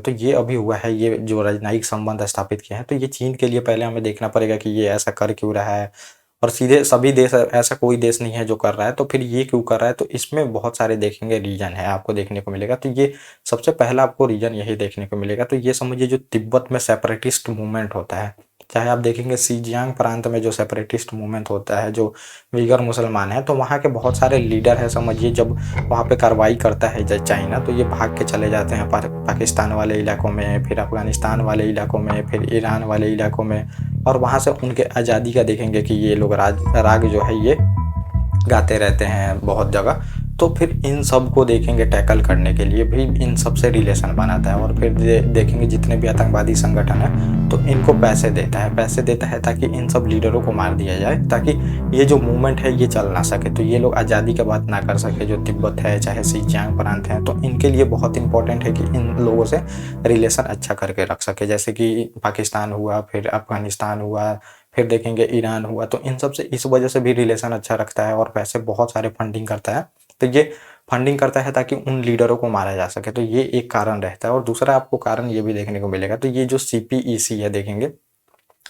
तो ये अभी हुआ है, ये जो राजनयिक संबंध स्थापित किए हैं, तो ये चीन के लिए पहले हमें देखना पड़ेगा कि ये ऐसा कर क्यों रहा है, और सीधे सभी देश, ऐसा कोई देश नहीं है जो कर रहा है, तो फिर ये क्यों कर रहा है, तो इसमें बहुत सारे देखेंगे रीजन है आपको देखने को मिलेगा। तो ये सबसे पहला आपको रीजन यही देखने को मिलेगा। तो ये समझिए जो तिब्बत में सेपरेटिस्ट मूवमेंट होता है, चाहे आप देखेंगे सिजियांग प्रांत में जो सेपरेटिस्ट मूवमेंट होता है, जो वीगर मुसलमान है, तो वहाँ के बहुत सारे लीडर है समझिए, जब वहाँ पे कार्रवाई करता है चाइना, तो ये भाग के चले जाते हैं पाकिस्तान वाले इलाकों में, फिर अफगानिस्तान वाले इलाकों में, फिर ईरान वाले इलाकों में, और वहाँ से उनके आज़ादी का देखेंगे कि ये लोग राग जो है ये गाते रहते हैं बहुत जगह। तो फिर इन सब को देखेंगे टैकल करने के लिए भी इन सब से रिलेशन बनाता है, और फिर देखेंगे जितने भी आतंकवादी संगठन है तो इनको पैसे देता है ताकि इन सब लीडरों को मार दिया जाए, ताकि ये जो मूवमेंट है ये चल ना सके, तो ये लोग आज़ादी का बात ना कर सके। जो तिब्बत है चाहे सिजियांग प्रांत है, तो इनके लिए बहुत इंपॉर्टेंट है कि इन लोगों से रिलेशन अच्छा करके रख सके, जैसे कि पाकिस्तान हुआ, फिर अफगानिस्तान हुआ, फिर देखेंगे ईरान हुआ, तो इन सब से इस वजह से भी रिलेशन अच्छा रखता है और पैसे बहुत सारे फंडिंग करता है। तो ये फंडिंग करता है ताकि उन लीडरों को मारा जा सके, तो ये एक कारण रहता है। और दूसरा आपको कारण ये भी देखने को मिलेगा, तो ये जो CPEC है देखेंगे,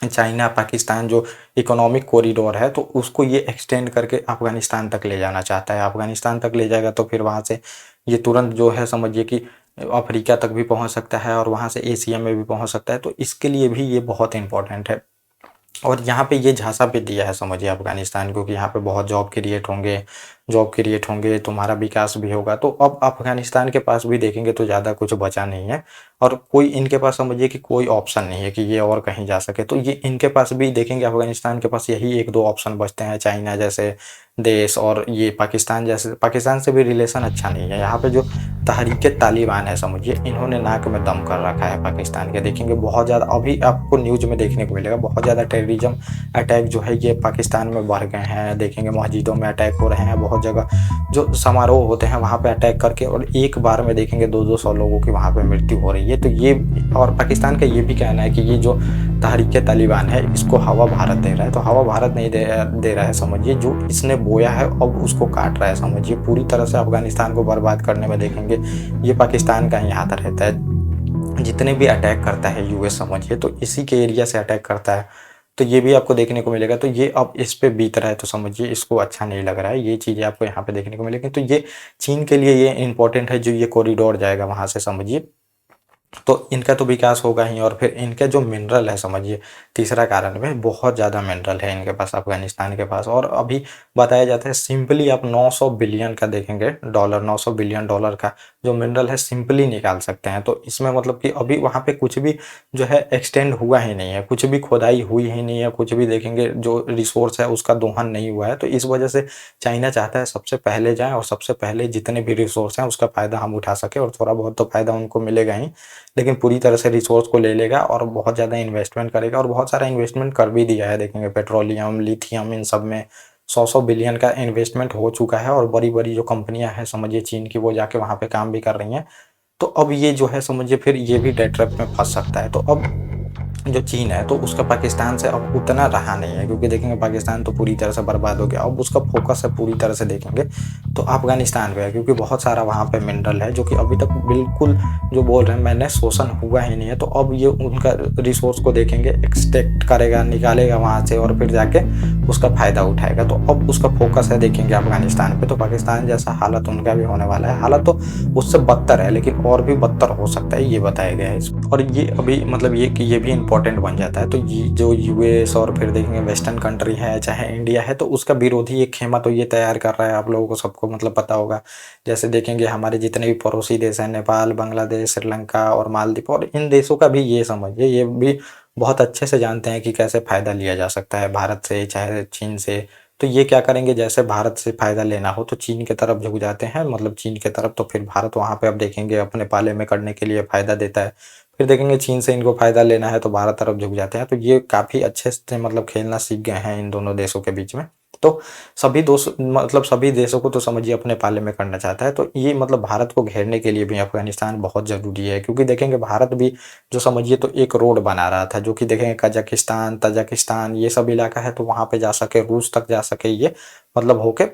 चाइना पाकिस्तान जो इकोनॉमिक कॉरिडोर है, तो उसको ये एक्सटेंड करके अफगानिस्तान तक ले जाना चाहता है। अफगानिस्तान तक ले जाएगा तो फिर वहाँ से ये तुरंत जो है समझिए कि अफ्रीका तक भी पहुँच सकता है, और वहाँ से एशिया में भी पहुँच सकता है, तो इसके लिए भी ये बहुत इंपॉर्टेंट है। और यहाँ पे ये झांसा भी दिया है समझिए अफगानिस्तान को कि यहाँ पे बहुत जॉब क्रिएट होंगे, तुम्हारा विकास भी होगा। तो अब अफगानिस्तान के पास भी देखेंगे तो ज़्यादा कुछ बचा नहीं है, और कोई इनके पास समझिए कि कोई ऑप्शन नहीं है कि ये और कहीं जा सके। तो ये इनके पास भी देखेंगे, अफगानिस्तान के पास यही एक दो ऑप्शन बचते हैं, चाइना जैसे देश और ये पाकिस्तान से भी रिलेशन अच्छा नहीं है। यहाँ पे जो तहरीक तालिबान है समझिए, इन्होंने नाक में दम कर रखा है पाकिस्तान के। देखेंगे बहुत ज़्यादा अभी आपको न्यूज़ में देखने को मिलेगा, बहुत ज़्यादा टेररिज्म अटैक जो है ये पाकिस्तान में बढ़ गए हैं। देखेंगे मस्जिदों में अटैक हो रहे हैं, बहुत जगह जो समारोह होते हैं वहाँ पे अटैक करके, और एक बार में देखेंगे 200-200 लोगों की वहाँ पे मृत्यु हो रही है। तो ये, और पाकिस्तान का ये भी कहना है कि ये जो तहरीक तालिबान है इसको हवा भारत दे रहा है। तो हवा भारत नहीं दे रहा है समझिए, जो इसने बोया है अब उसको काट रहा है समझिए, पूरी तरह से अफगानिस्तान को बर्बाद करने में देखेंगे ये पाकिस्तान का ही हाथ रहता है। जितने भी अटैक करता है यूएस समझिए, तो इसी के एरिया से अटैक करता है, तो ये भी आपको देखने को मिलेगा। तो ये अब इस पे बीत रहा है, तो समझिए इसको अच्छा नहीं लग रहा है, ये चीज़ें आपको यहाँ पे देखने को मिलेगी। तो ये चीन के लिए ये इंपॉर्टेंट है, जो ये कॉरिडोर जाएगा वहाँ से समझिए, तो इनका तो विकास होगा ही। और फिर इनके जो मिनरल है समझिए, तीसरा कारण में बहुत ज़्यादा मिनरल है इनके पास, अफगानिस्तान के पास। और अभी बताया जाता है सिंपली आप 900 बिलियन का देखेंगे डॉलर, 900 बिलियन डॉलर का जो मिनरल है सिंपली निकाल सकते हैं। तो इसमें मतलब कि अभी वहाँ पे कुछ भी जो है एक्सटेंड हुआ ही नहीं है, कुछ भी खुदाई हुई ही नहीं है, कुछ भी देखेंगे जो रिसोर्स है उसका दोहन नहीं हुआ है। तो इस वजह से चाइना चाहता है सबसे पहले जाएँ, और सबसे पहले जितने भी रिसोर्स हैं उसका फ़ायदा हम उठा सकें, और थोड़ा बहुत तो फ़ायदा उनको मिलेगा ही, लेकिन पूरी तरह से रिसोर्स को ले लेगा और बहुत ज़्यादा इन्वेस्टमेंट करेगा। और बहुत सारा इन्वेस्टमेंट कर भी दिया है, देखेंगे पेट्रोलियम, लिथियम, इन सब में 100-100 बिलियन का इन्वेस्टमेंट हो चुका है, और बड़ी बड़ी जो कंपनियां हैं समझिए चीन की, वो जाके वहाँ पे काम भी कर रही हैं। तो अब ये जो है समझिए फिर ये भी डेट ट्रैप में फंस सकता है। तो अब जो चीन है तो उसका पाकिस्तान से अब उतना रहा नहीं है, क्योंकि देखेंगे पाकिस्तान तो पूरी तरह से बर्बाद हो गया। अब उसका फोकस है पूरी तरह से देखेंगे तो अफगानिस्तान पे है, क्योंकि बहुत सारा वहाँ पे मिनरल है जो कि अभी तक बिल्कुल जो बोल रहे हैं मैंने शोषण हुआ ही नहीं है। तो अब ये उनका रिसोर्स को देखेंगे, एक्सट्रैक्ट करेगा, निकालेगा वहाँ से, और फिर जाके उसका फ़ायदा उठाएगा। तो अब उसका फोकस है देखेंगे अफगानिस्तान पे। तो पाकिस्तान जैसा हालत उनका भी होने वाला है, हालत तो उससे बदतर है, लेकिन और भी बदतर हो सकता है, ये बताया गया है इसमें। और ये अभी मतलब ये भी इंपॉर्टेंट बन जाता है। तो ये जो यूएस और फिर देखेंगे वेस्टर्न कंट्री है चाहे इंडिया है, तो उसका विरोधी एक खेमा तो ये तैयार कर रहा है, आप लोगों को सबको मतलब पता होगा। जैसे देखेंगे हमारे जितने भी पड़ोसी देश हैं, नेपाल, बांग्लादेश, श्रीलंका और मालदीव, और इन देशों का भी ये समझिए, ये भी बहुत अच्छे से जानते हैं कि कैसे फ़ायदा लिया जा सकता है भारत से चाहे चीन से। तो ये क्या करेंगे, जैसे भारत से फ़ायदा लेना हो तो चीन की तरफ झुक जाते हैं, मतलब चीन की तरफ। तो फिर भारत वहाँ पे अब देखेंगे अपने पाले में करने के लिए फ़ायदा देता है। फिर देखेंगे चीन से इनको फ़ायदा लेना है तो भारत तरफ झुक जाते हैं। तो ये काफ़ी अच्छे से मतलब खेलना सीख गए हैं इन दोनों देशों के बीच में। तो सभी देशों को तो समझिए अपने पाले में करना चाहता है। तो ये मतलब भारत को घेरने के लिए भी अफगानिस्तान बहुत ज़रूरी है, क्योंकि देखेंगे भारत भी जो समझिए तो एक रोड बना रहा था, जो कि देखेंगे कजाकिस्तान, तजाकिस्तान ये सब इलाका है, तो वहाँ पे जा सके, रूस तक जा सके, ये मतलब होके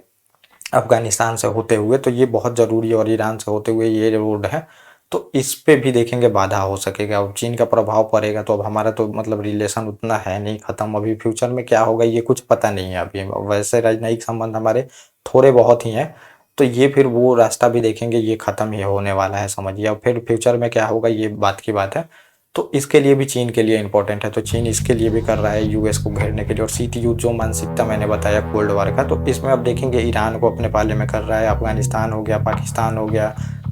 अफगानिस्तान से होते हुए। तो ये बहुत ज़रूरी है, और ईरान से होते हुए ये रोड है। तो इस पे भी देखेंगे बाधा हो सकेगा। अब चीन का प्रभाव पड़ेगा तो अब हमारा तो मतलब रिलेशन उतना है नहीं ख़त्म, अभी फ्यूचर में क्या होगा ये कुछ पता नहीं है अभी। वैसे राजनयिक संबंध हमारे थोड़े बहुत ही हैं, तो ये फिर वो रास्ता भी देखेंगे, ये ख़त्म ही होने वाला है समझिए। अब फिर फ्यूचर में क्या होगा ये बात की बात है। तो इसके लिए भी चीन के लिए इम्पोर्टेंट है, तो चीन इसके लिए भी कर रहा है यूएस को घेरने के लिए। और शीत युद्ध जो मानसिकता मैंने बताया कोल्ड वॉर का, तो इसमें अब देखेंगे ईरान को अपने पाले में कर रहा है, अफगानिस्तान हो गया, पाकिस्तान हो गया,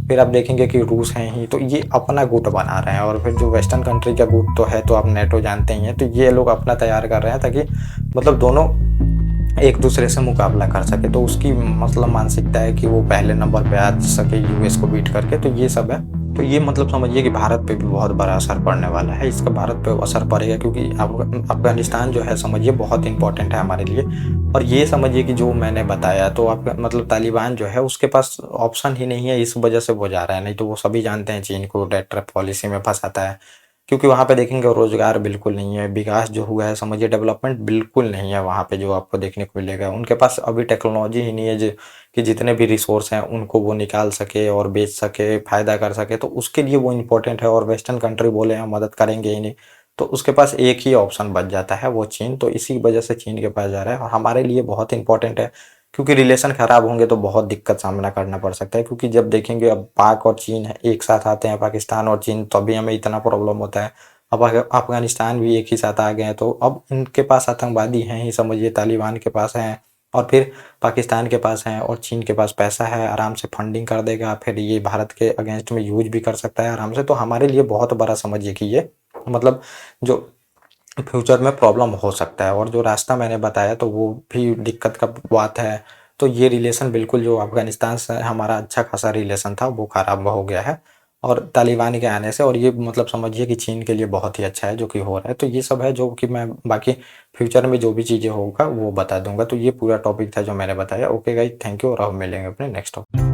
फिर आप देखेंगे कि रूस हैं ही, तो ये अपना गुट बना रहे हैं। और फिर जो वेस्टर्न कंट्री का गुट तो है, तो आप नेटो जानते ही हैं, तो ये लोग अपना तैयार कर रहे हैं ताकि मतलब दोनों एक दूसरे से मुकाबला कर सके। तो उसकी मतलब मानसिकता है कि वो पहले नंबर पे आ सके यूएस को बीट करके, तो ये सब है। तो ये मतलब समझिए कि भारत पे भी बहुत बड़ा असर पड़ने वाला है, इसका भारत पे असर पड़ेगा क्योंकि अफगानिस्तान जो है समझिए बहुत इंपॉर्टेंट है हमारे लिए। और ये समझिए कि जो मैंने बताया तो आप मतलब तालिबान जो है उसके पास ऑप्शन ही नहीं है, इस वजह से वो जा रहा है, नहीं तो वो सभी जानते हैं चीन को डेट ट्रैप पॉलिसी में फंसाता है। क्योंकि वहाँ पे देखेंगे रोजगार बिल्कुल नहीं है, विकास जो हुआ है समझिए डेवलपमेंट बिल्कुल नहीं है वहाँ पे जो आपको देखने को मिलेगा। उनके पास अभी टेक्नोलॉजी ही नहीं है जो कि जितने भी रिसोर्स हैं उनको वो निकाल सके और बेच सके, फ़ायदा कर सके, तो उसके लिए वो इम्पोर्टेंट है। और वेस्टर्न कंट्री बोले हम मदद करेंगे ही नहीं, तो उसके पास एक ही ऑप्शन बच जाता है वो चीन। तो इसी वजह से चीन के पास जा रहा है और हमारे लिए बहुत इंपॉर्टेंट है क्योंकि रिलेशन ख़राब होंगे तो बहुत दिक्कत सामना करना पड़ सकता है। क्योंकि जब देखेंगे अब पाक और चीन एक साथ आते हैं, पाकिस्तान और चीन, तभी हमें इतना प्रॉब्लम होता है। अब अफगानिस्तान भी एक ही साथ आ गए हैं, तो अब इनके पास आतंकवादी हैं ही समझिए, तालिबान के पास हैं और फिर पाकिस्तान के पास हैं और चीन के पास पैसा है, आराम से फंडिंग कर देगा, फिर ये भारत के अगेंस्ट में यूज भी कर सकता है आराम से। तो हमारे लिए बहुत बड़ा समझिए कि ये मतलब जो फ्यूचर में प्रॉब्लम हो सकता है। और जो रास्ता मैंने बताया तो वो भी दिक्कत का बात है। तो ये रिलेशन बिल्कुल जो अफगानिस्तान से हमारा अच्छा खासा रिलेशन था वो ख़राब हो गया है और तालिबान के आने से। और ये मतलब समझिए कि चीन के लिए बहुत ही अच्छा है जो कि हो रहा है। तो ये सब है जो कि मैं बाकी फ्यूचर में जो भी चीज़ें होगा वो बता दूंगा। तो ये पूरा टॉपिक था जो मैंने बताया। ओके गाइस, थैंक यू और अब मिलेंगे अपने नेक्स्ट टॉपिक।